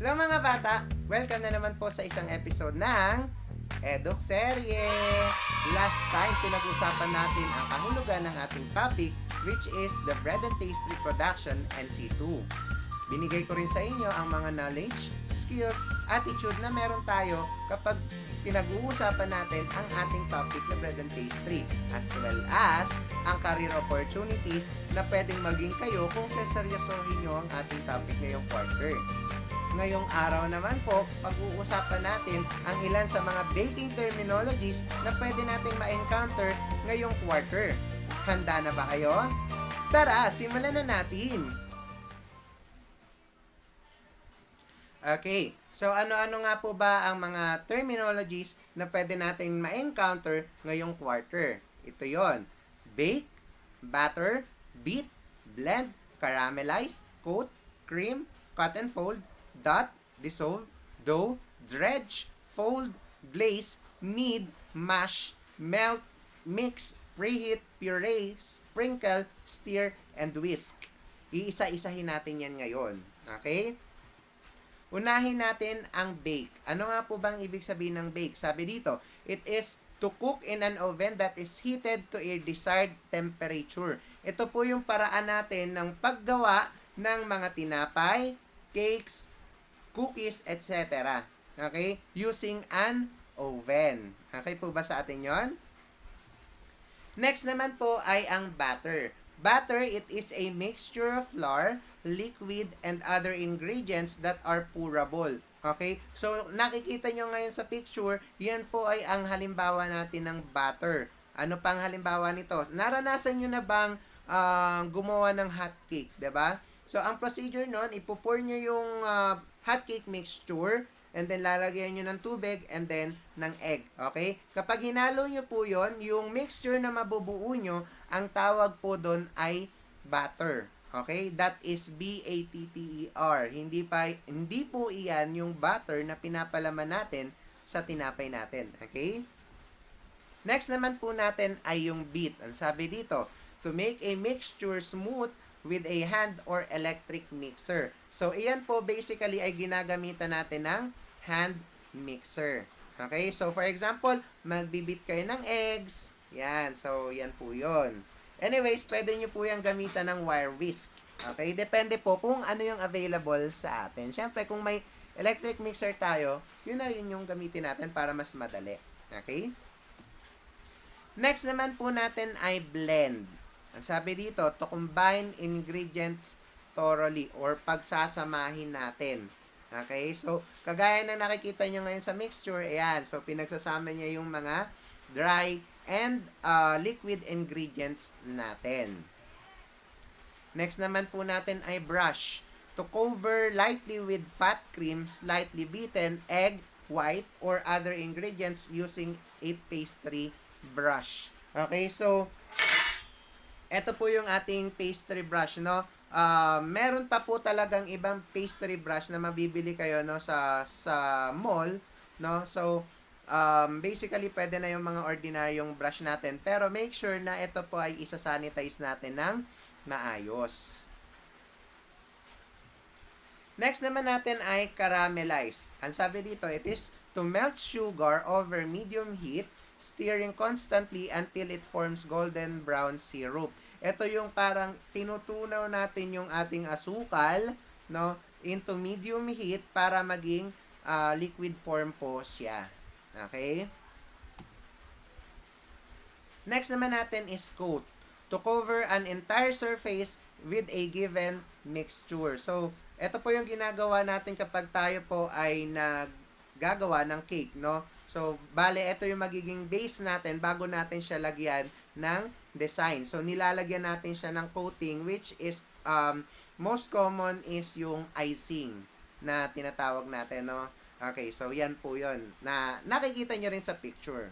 Hello mga bata! Welcome na naman po sa isang episode ng Eduk Serye! Last time, pinag-usapan natin ang kahulugan ng ating topic, which is the bread and pastry production NC2. Binigay ko rin sa inyo ang mga knowledge, skills, attitude na meron tayo kapag pinag-uusapan natin ang ating topic na bread and pastry, as well as ang career opportunities na pwedeng maging kayo kung seseryosohin nyo ang ating topic ngayong quarter. Ngayong araw naman po, pag-uusapan natin ang ilan sa mga baking terminologies na pwede nating ma-encounter ngayong quarter. Handa na ba kayo? Tara, simulan na natin! Okay, so ano-ano nga po ba ang mga terminologies na pwede nating ma-encounter ngayong quarter? Ito yon: bake, batter, beat, blend, caramelize, coat, cream, cut and fold, dot, dissolve, dough, dredge, fold, glaze, knead, mash, melt, mix, preheat, puree, sprinkle, stir, and whisk. Iisa-isahin natin yan ngayon. Okay? Unahin natin ang bake. Ano nga po bang ibig sabihin ng bake? Sabi dito, it is to cook in an oven that is heated to a desired temperature. Ito po yung paraan natin ng paggawa ng mga tinapay, cakes, cookies, etc. Okay? Using an oven. Okay po ba sa atin yon? Next naman po ay ang batter. Batter, it is a mixture of flour, liquid, and other ingredients that are pourable. Okay? So, nakikita nyo ngayon sa picture, yan po ay ang halimbawa natin ng batter. Ano pang halimbawa nito? Naranasan nyo na bang gumawa ng hot cake, 'di ba? So, ang procedure nun, ipupour nyo yung hot cake mixture, and then lalagyan nyo ng tubig, and then ng egg. Okay? Kapag hinalo nyo po yon, yung mixture na mabubuo nyo, ang tawag po doon ay batter. Okay? That is B-A-T-T-E-R. Hindi po iyan yung butter na pinapalaman natin sa tinapay natin. Okay? Next naman po natin ay yung beat. Ang sabi dito, to make a mixture smooth with a hand or electric mixer. So, iyan po basically ay ginagamitan natin ng hand mixer. Okay? So, for example, magbibit kayo ng eggs. Yan. So, yan po yun. Anyways, pwede nyo po yung gamitan ng wire whisk. Okay? Depende po kung ano yung available sa atin. Siyempre, kung may electric mixer tayo, yun na rin yung gamitin natin para mas madali. Okay? Next naman po natin ay blend. Ang sabi dito, to combine ingredients thoroughly or pagsasamahin natin. Okay? So, kagaya na nakikita nyo ngayon sa mixture, ayan. So, pinagsasama niya yung mga dry and liquid ingredients natin. Next naman po natin ay brush. To cover lightly with fat cream, slightly beaten, egg, white, or other ingredients using a pastry brush. Okay? So, ito po yung ating pastry brush, no? Meron pa po talagang ibang pastry brush na mabibili kayo, no, sa mall, no? So, basically, pwede na yung mga ordinaryong brush natin. Pero make sure na ito po ay isa-sanitize natin ng maayos. Next naman natin ay caramelize. Ang sabi dito, it is to melt sugar over medium heat, stirring constantly until it forms golden brown syrup. Ito yung parang tinutunaw natin yung ating asukal, no, into medium heat para maging liquid form po siya. Okay? Next naman natin is coat. To cover an entire surface with a given mixture. So, ito po yung ginagawa natin kapag tayo po ay naggagawa ng cake, no? So, bale, ito yung magiging base natin bago natin siya lagyan ng design. So, nilalagyan natin siya ng coating, which is, most common is yung icing na tinatawag natin, no? Okay, so yan po yun. Na nakikita nyo rin sa picture.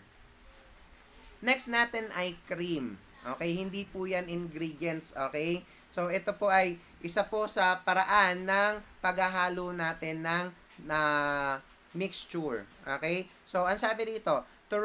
Next natin ay cream. Okay, hindi po yan ingredients, okay? So, ito po ay isa po sa paraan ng paghahalo natin ng mixture. Okay? So, ang sabi dito, to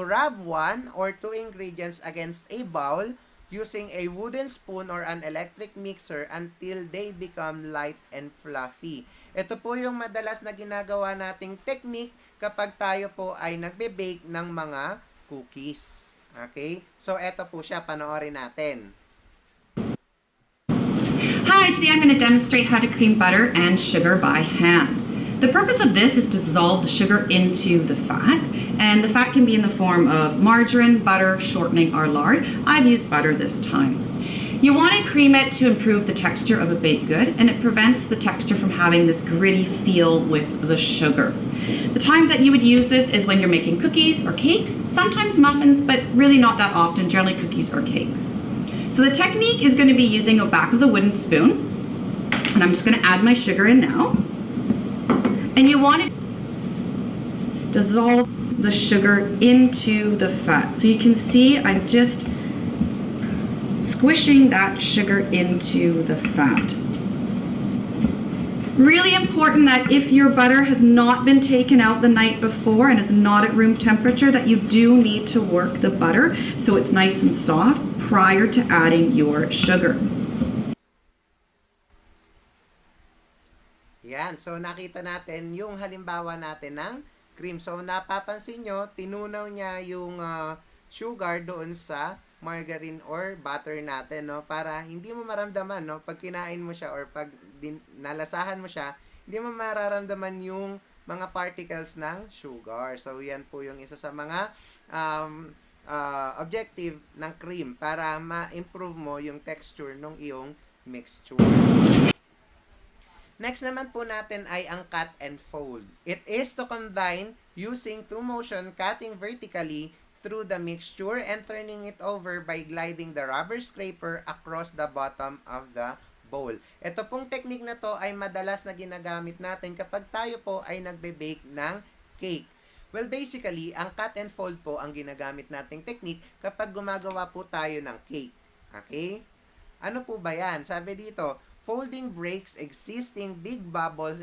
rub one or two ingredients against a bowl using a wooden spoon or an electric mixer until they become light and fluffy. Ito po yung madalas na ginagawa nating technique kapag tayo po ay nagbe-bake ng mga cookies. Okay? So, ito po siya. Panoorin natin. Hi, today I'm going to demonstrate how to cream butter and sugar by hand. The purpose of this is to dissolve the sugar into the fat, and the fat can be in the form of margarine, butter, shortening, or lard. I've used butter this time. You want to cream it to improve the texture of a baked good, and it prevents the texture from having this gritty feel with the sugar. The times that you would use this is when you're making cookies or cakes, sometimes muffins, but really not that often, generally cookies or cakes. So the technique is going to be using the back of the wooden spoon, and I'm just going to add my sugar in now. And you want to dissolve the sugar into the fat. So you can see I'm just squishing that sugar into the fat. Really important that if your butter has not been taken out the night before and is not at room temperature, that you do need to work the butter so it's nice and soft prior to adding your sugar. Yan. So, nakita natin yung halimbawa natin ng cream. So, napapansin nyo, tinunaw niya yung sugar doon sa margarine or butter natin, no? Para hindi mo maramdaman, no? Pag kinain mo siya or pag nalasahan mo siya, hindi mo mararamdaman yung mga particles ng sugar. So, yan po yung isa sa mga objective ng cream para ma-improve mo yung texture ng iyong mixture. Next naman po natin ay ang cut and fold. It is to combine using two motion cutting vertically through the mixture and turning it over by gliding the rubber scraper across the bottom of the bowl. Ito pong technique na to ay madalas na ginagamit natin kapag tayo po ay nagbe-bake ng cake. Well, basically, ang cut and fold po ang ginagamit nating technique kapag gumagawa po tayo ng cake. Okay? Ano po ba yan? Sabi dito, folding breaks existing big bubbles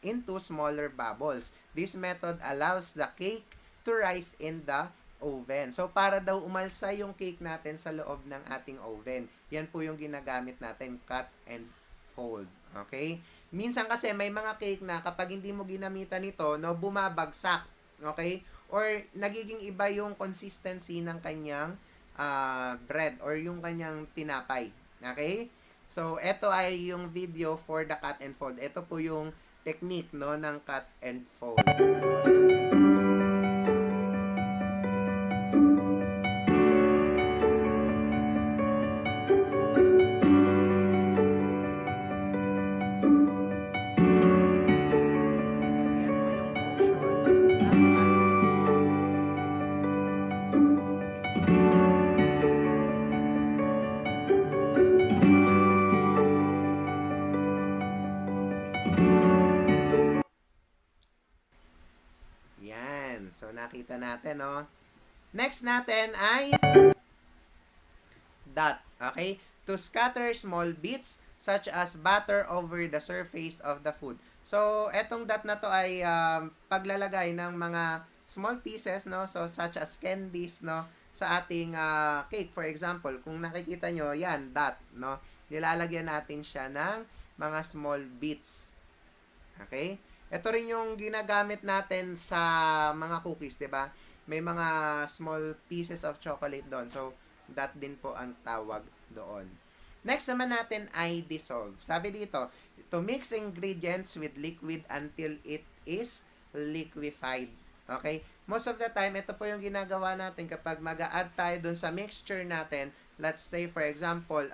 into smaller bubbles. This method allows the cake to rise in the oven. So, para daw umalsa yung cake natin sa loob ng ating oven. Yan po yung ginagamit natin, cut and fold. Okay? Minsan kasi may mga cake na kapag hindi mo ginamitan ito, no, bumabagsak. Okay? Or nagiging iba yung consistency ng kanyang bread or yung kanyang tinapay. Okay? So, ito ay yung video for the cut and fold. Ito po yung technique, no, ng cut and fold. So, nakita natin, no? Next natin ay dot. Okay? To scatter small bits such as butter over the surface of the food. So, etong dot na to ay paglalagay ng mga small pieces, no? So, such as candies, no? Sa ating cake. For example, kung nakikita nyo, yan, dot, no? Nilalagyan natin siya ng mga small bits. Okay? Ito rin yung ginagamit natin sa mga cookies, 'di ba? May mga small pieces of chocolate doon. So, that din po ang tawag doon. Next naman natin ay dissolve. Sabi dito, to mix ingredients with liquid until it is liquefied. Okay? Most of the time, ito po yung ginagawa natin kapag mag-a-add tayo doon sa mixture natin. Let's say, for example,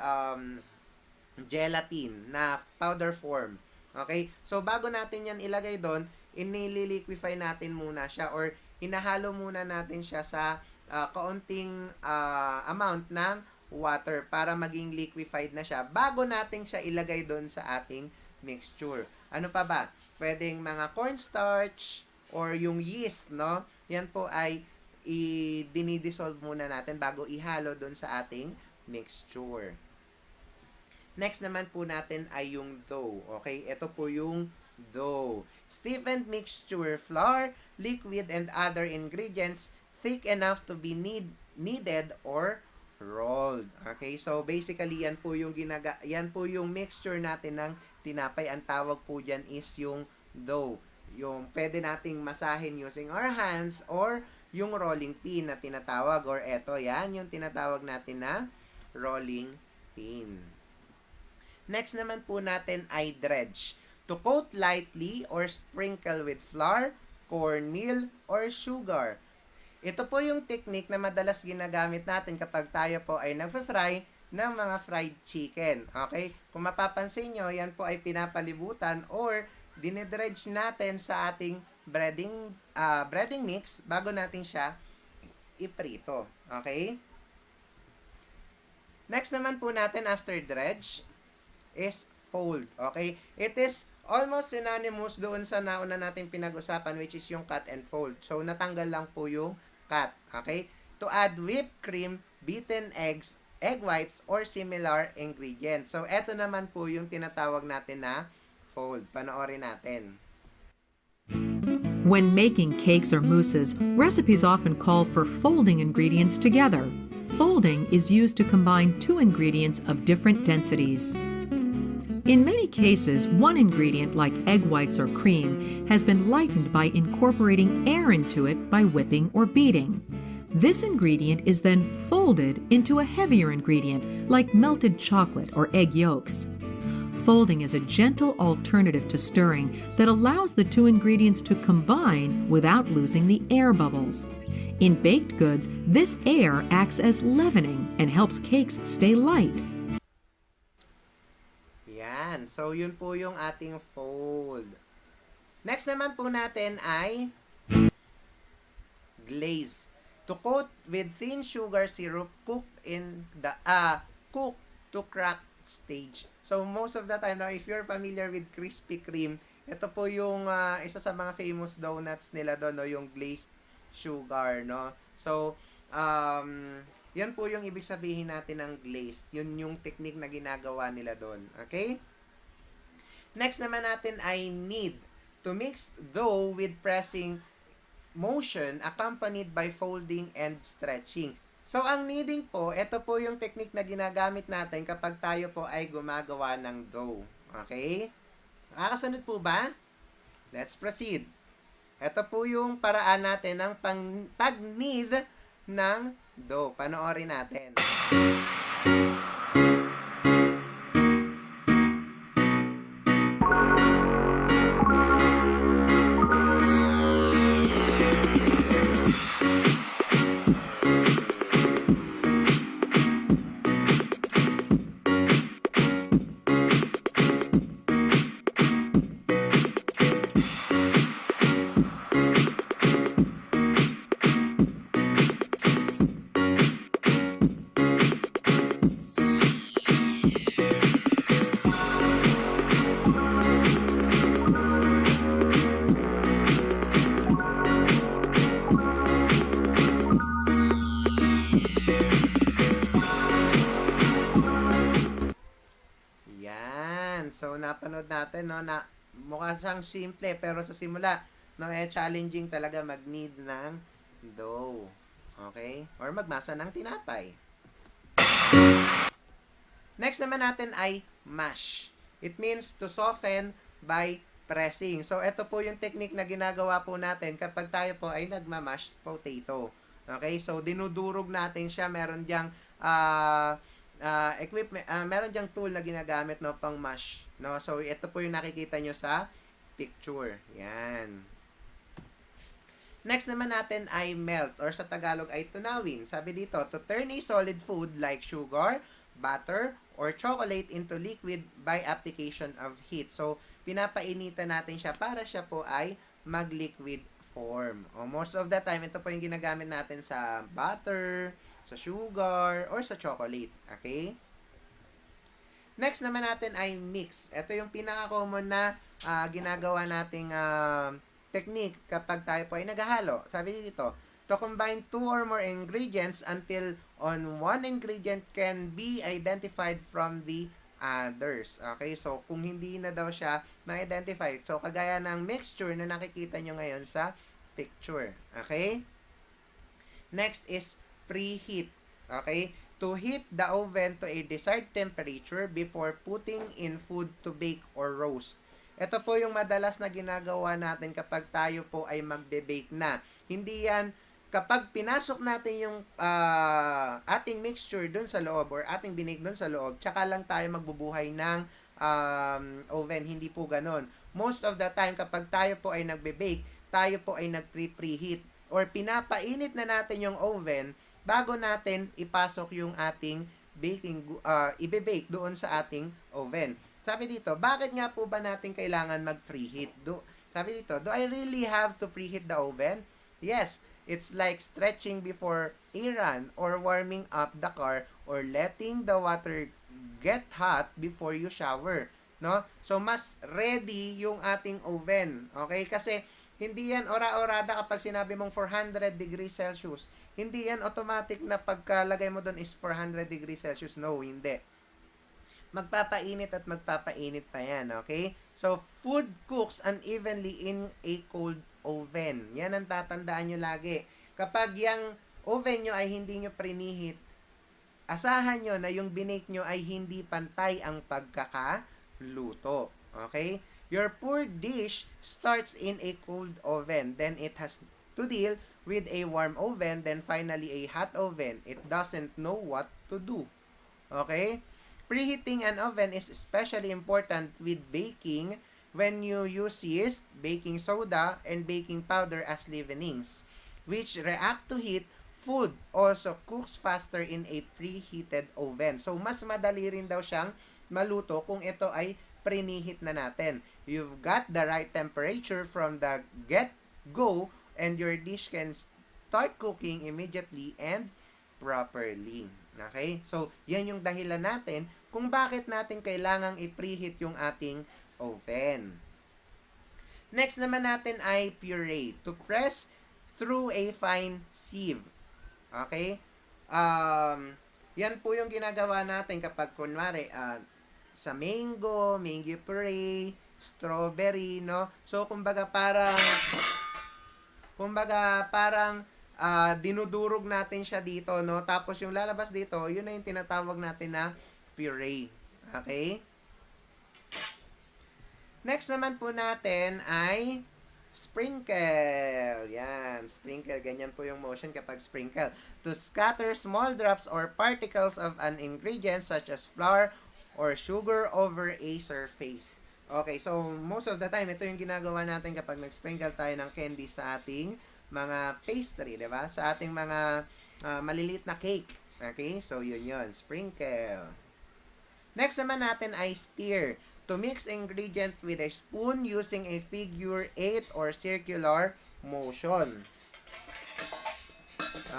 gelatin na powder form. Okay? So, bago natin yan ilagay doon, inililiquify natin muna siya or hinahalo muna natin siya sa kaunting amount ng water para maging liquefied na siya bago natin siya ilagay doon sa ating mixture. Ano pa ba? Pwedeng mga cornstarch or yung yeast, no? Yan po ay dinidissolve muna natin bago ihalo doon sa ating mixture. Next naman po natin ay yung dough. Okay? Ito po yung dough. Stiffened mixture, flour, liquid, and other ingredients thick enough to be kneaded or rolled. Okay? So, basically, yan po yung mixture natin ng tinapay. Ang tawag po dyan is yung dough. Yung pwede nating masahin using our hands or yung rolling pin na tinatawag. Or eto, yan yung tinatawag natin na rolling pin. Next naman po natin ay dredge. To coat lightly or sprinkle with flour, cornmeal, or sugar. Ito po yung technique na madalas ginagamit natin kapag tayo po ay nagpa-fry ng mga fried chicken. Okay? Kung mapapansin nyo, yan po ay pinapalibutan or dinidredge natin sa ating breading mix bago natin siya iprito. Okay? Next naman po natin after dredge is fold. Okay? It is almost synonymous doon sa nauna natin pinag-usapan which is yung cut and fold. So, natanggal lang po yung cut. Okay? To add whipped cream, beaten eggs, egg whites, or similar ingredients. So, eto naman po yung tinatawag natin na fold. Panoorin natin. When making cakes or mousses, recipes often call for folding ingredients together. Folding is used to combine two ingredients of different densities. In many cases, one ingredient like egg whites or cream has been lightened by incorporating air into it by whipping or beating. This ingredient is then folded into a heavier ingredient like melted chocolate or egg yolks. Folding is a gentle alternative to stirring that allows the two ingredients to combine without losing the air bubbles. In baked goods, this air acts as leavening and helps cakes stay light. Yan. So, yun po yung ating fold. Next naman po natin ay glaze. To coat with thin sugar syrup cooked to crack stage. So, most of the time, now, if you're familiar with Krispy Kreme, ito po yung isa sa mga famous donuts nila doon, no? Yung glazed sugar, no? So, yan po yung ibig sabihin natin ng glazed. Yun yung technique na ginagawa nila doon. Okay? Next naman natin ay knead. To mix dough with pressing motion accompanied by folding and stretching. So, ang kneading po, ito po yung technique na ginagamit natin kapag tayo po ay gumagawa ng dough. Okay? Nakakasunod po ba? Let's proceed. Ito po yung paraan natin ng pag-knead ng dough. Panoorin natin. So, napanood natin, no, na mukha siyang simple, pero sa simula, no, challenging talaga mag-knead ng dough. Okay? Or magmasa ng tinapay. Next naman natin ay mash. It means to soften by pressing. So, ito po yung technique na ginagawa po natin kapag tayo po ay nagma-mashed potato. Okay? So, dinudurog natin siya. Meron diyang equipment, meron diyang tool na ginagamit, no, pang mash, no. So ito po yung nakikita nyo sa picture. Yan. Next naman natin ay melt, or sa Tagalog ay tunawin. Sabi dito, to turn a solid food like sugar, butter, or chocolate into liquid by application of heat. So pinapainitan natin siya para siya po ay mag-liquid form. Most of the time, ito po yung ginagamit natin sa butter, sa sugar, or sa chocolate. Okay? Next naman natin ay mix. Ito yung pinaka-common na ginagawa nating technique kapag tayo po ay naghahalo. Sabi dito, to combine two or more ingredients until on one ingredient can be identified from the others. Okay? So, kung hindi na daw siya ma-identify. So, kagaya ng mixture na nakikita nyo ngayon sa picture. Okay? Next is preheat. Okay? to heat the oven to a desired temperature before putting in food to bake or roast. Ito po yung madalas na ginagawa natin kapag tayo po ay magbe-bake na. Hindi yan kapag pinasok natin yung ating mixture dun sa loob or ating binake dun sa loob, tsaka lang tayo magbubuhay ng oven. Hindi po ganon. Most of the time, kapag tayo po ay nagbe-bake, tayo po ay nag-preheat or pinapainit na natin yung oven bago natin ipasok yung ating ibe-bake doon sa ating oven. Sabi dito, bakit nga po ba natin kailangan mag-preheat? Sabi dito, do I really have to preheat the oven? Yes, it's like stretching before a run or warming up the car or letting the water get hot before you shower. No? So, mas ready yung ating oven. Okay? Kasi, hindi yan ora-orada kapag sinabi mong 400 degrees Celsius. Hindi yan automatic na pagkalagay mo doon is 400 degrees Celsius. No, hindi. Magpapainit at magpapainit pa yan, okay? So, food cooks unevenly in a cold oven. Yan ang tatandaan nyo lagi. Kapag yung oven nyo ay hindi nyo preheat, asahan nyo na yung binake nyo ay hindi pantay ang pagkakaluto. Okay? Your pour dish starts in a cold oven. Then it has to deal with a warm oven. Then finally a hot oven. It doesn't know what to do. Okay? Preheating an oven is especially important with baking when you use yeast, baking soda, and baking powder as leavenings, which react to heat. Food also cooks faster in a preheated oven. So, mas madali rin daw siyang maluto kung ito ay preheat na natin. You've got the right temperature from the get-go and your dish can start cooking immediately and properly. Okay? So, yan yung dahilan natin kung bakit natin kailangang i-preheat yung ating oven. Next naman natin ay puree. To press through a fine sieve. Okay? Yan po yung ginagawa natin kapag kunwari sa mango puree, strawberry, no? So, kumbaga parang dinudurog natin siya dito, no? Tapos yung lalabas dito, yun na yung tinatawag natin na puree. Okay? Next naman po natin ay sprinkle. Yan, sprinkle. Ganyan po yung motion kapag sprinkle. To scatter small drops or particles of an ingredient such as flour or sugar over a surface. Okay, so most of the time, ito yung ginagawa natin kapag nag-sprinkle tayo ng candy sa ating mga pastry, di ba? Sa ating mga maliliit na cake. Okay, so yun, sprinkle. Next naman natin ay stir. To mix ingredient with a spoon using a figure 8 or circular motion.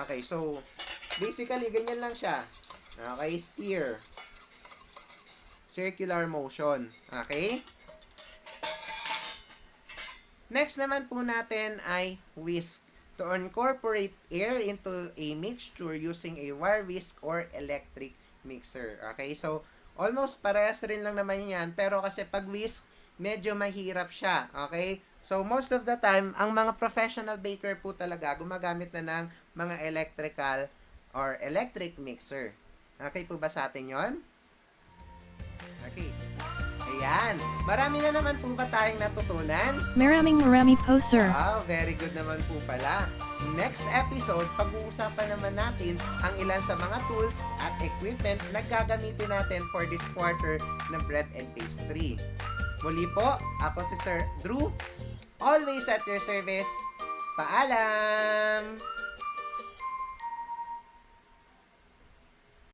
Okay, so basically ganyan lang siya. Okay, stir. Circular motion. Okay? Next naman po natin ay whisk. To incorporate air into a mixture using a wire whisk or electric mixer. Okay, so almost parehas rin lang naman yan, pero kasi pag whisk, medyo mahirap siya. Okay? So, most of the time, ang mga professional baker po talaga, gumagamit na ng mga electrical or electric mixer. Okay po ba sa atin yon? Okay. Ayan. Marami na naman po ba tayong natutunan? Marami po, sir. Wow, very good naman po pala. Next episode, pag-uusapan naman natin ang ilan sa mga tools at equipment na gagamitin natin for this quarter ng bread and pastry. Muli po, ako si Sir Drew. Always at your service. Paalam!